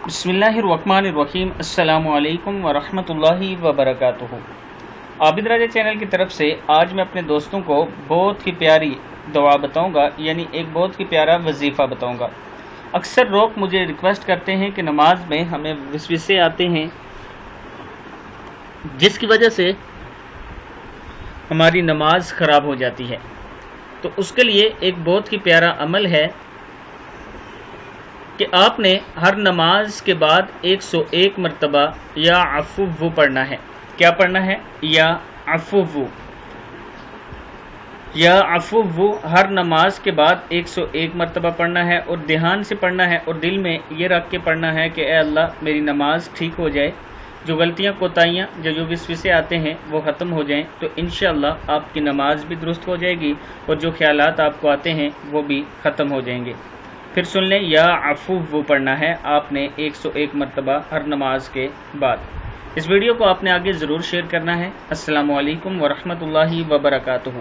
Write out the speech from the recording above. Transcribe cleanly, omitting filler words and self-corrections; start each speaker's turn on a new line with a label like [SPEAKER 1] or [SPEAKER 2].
[SPEAKER 1] बिस्मिल्लाहिर्रहमानिर्रहीम। अस्सलामु अलैकुम वरहमतुल्लाहि वबरकातुहू। आबिद राजा चैनल की तरफ से आज मैं अपने दोस्तों को बहुत ही प्यारी दुआ बताऊंगा, यानी एक बहुत ही प्यारा वजीफ़ा बताऊंगा। अक्सर लोग मुझे रिक्वेस्ट करते हैं कि नमाज में हमें वसवसे आते हैं, जिसकी वजह से हमारी नमाज ख़राब हो जाती है। तो उसके लिए एक बहुत ही प्यारा अमल है कि आपने हर नमाज के बाद 101 मरतबा या अफ़ुव्वु पढ़ना है। क्या पढ़ना है? या अफ़ुव्वु। या अफ़ुव्वु हर नमाज के बाद 101 मरतबा पढ़ना है और ध्यान से पढ़ना है और दिल में ये रख के पढ़ना है कि ए अल्लाह मेरी नमाज ठीक हो जाए, जो गलतियाँ कोताहियाँ जो वसवसे आते हैं वो ख़त्म हो जाएं, तो इंशाअल्लाह आपकी नमाज भी दुरुस्त हो जाएगी और जो ख्यालात आपको आते हैं वो भी ख़त्म हो जाएंगे। फिर सुन लें, या अफ़ुव्वु पढ़ना है आपने 101 मरतबा हर नमाज के बाद। इस वीडियो को आपने आगे ज़रूर शेयर करना है। अस्सलामु अलैकुम वरहमतुल्लाहि वबरकातुहू।